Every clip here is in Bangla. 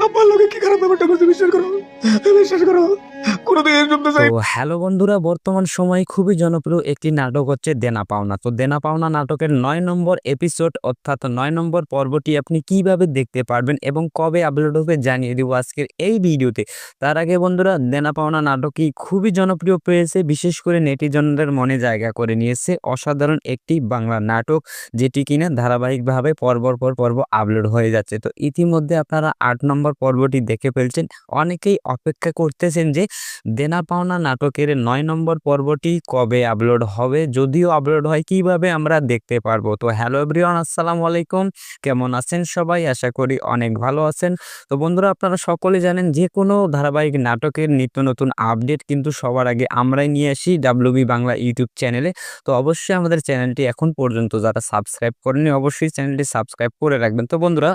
আব্বার লোকে কি খারাপ ব্যাপারটা করছে বিশ্বাস করো, বিশ্বাস করো, কোনোদিন এরকম তো তো চাই। হ্যালো বন্ধুরা, বর্তমান সময়ে খুবই জনপ্রিয় একটি নাটক হচ্ছে দেনা পাওনা। তো দেনা পাওনা নাটকের ৯ নম্বর এপিসোড অর্থাৎ ৯ নম্বর পর্বটি আপনি কিভাবে দেখতে পারবেন এবং কবে আপলোড হবে জানিয়ে দিব আজকের এই ভিডিওতে। তার আগে বন্ধুরা, দেনা পাওনা নাটকটি খুবই জনপ্রিয় পেয়েছে, বিশেষ করে নেটিজনদের মনে জায়গা করে নিয়েছে। অসাধারণ একটি বাংলা নাটক, যেটি কিনা ধারাবাহিকভাবে পর্বর পর পর্ব আপলোড হয়ে যাচ্ছে। তো ইতিমধ্যে আপনারা ৮ নম্বর পর্বটি দেখে ফেলছেন। অনেকেই অপেক্ষা করতেছেন যে দেনা পাওনা নাটকের ৯ নম্বর পর্বটি কবে আপলোড হবে, যদিও আপলোড হয় কিভাবে আমরা দেখতে পারবো। তো হ্যালো এভরিওয়ান, আসসালামু আলাইকুম। কেমন আছেন সবাই? আশা করি অনেক ভালো আছেন। তো বন্ধুরা, আপনারা সকলে জানেন যে কোনো ধারাবাহিক নাটকের নিত্য নতুন আপডেট কিন্তু সবার আগে আমরাই নিয়ে আসি ডাব্লিউবি বাংলা ইউটিউব চ্যানেলে। তো অবশ্যই আমাদের চ্যানেলটি এখন পর্যন্ত যারা সাবস্ক্রাইব করেনি অবশ্যই চ্যানেলটি সাবস্ক্রাইব করে রাখবেন। তো বন্ধুরা,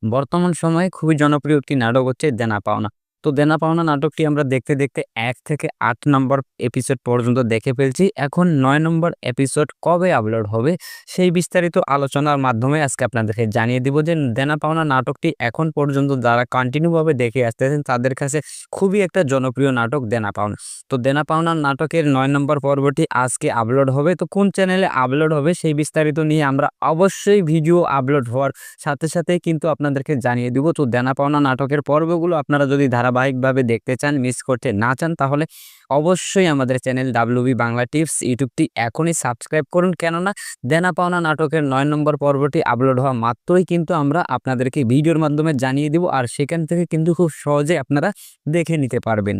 বর্তমান সময়ে খুবই জনপ্রিয় একটি নাটক হচ্ছে দেনা পাওনা। তো দেনা পাওনা নাটকটি আমরা দেখতে দেখতে ১ থেকে ৮ নম্বর এপিসোড পর্যন্ত দেখে ফেলছি। এখন ৯ নম্বর এপিসোড কবে আপলোড হবে সেই বিস্তারিত আলোচনার মাধ্যমে আজকে আপনাদেরকে জানিয়ে দিব যে দেনা পাওনা নাটকটি এখন পর্যন্ত যারা কন্টিনিউভাবে দেখে আসতেছেন তাদের কাছে খুবই একটা জনপ্রিয় নাটক দেনা পাওনা। তো দেনা পাওনা নাটকের ৯ নম্বর পর্বটি আজকে আপলোড হবে। তো কোন চ্যানেলে আপলোড হবে সেই বিস্তারিত নিয়ে আমরা অবশ্যই ভিডিও আপলোড হওয়ার সাথে সাথে কিন্তু আপনাদেরকে জানিয়ে দিব। তো দেনা পাওনা নাটকের পর্বগুলো আপনারা যদি ধারাবাহিকভাবে দেখতে চান, মিস করতে না চান, তাহলে অবশ্যই আমাদের চ্যানেল ডাব্লিউবি বাংলা টিপস ইউটিউবটি এখনই সাবস্ক্রাইব করুন। কেননা দেনা পাওনা নাটকের ৯ নম্বর পর্বটি আপলোড হওয়া মাত্রই কিন্তু আমরা আপনাদেরকে ভিডিওর মাধ্যমে জানিয়ে দিব, আর সেখান থেকে কিন্তু খুব সহজে আপনারা দেখে নিতে পারবেন।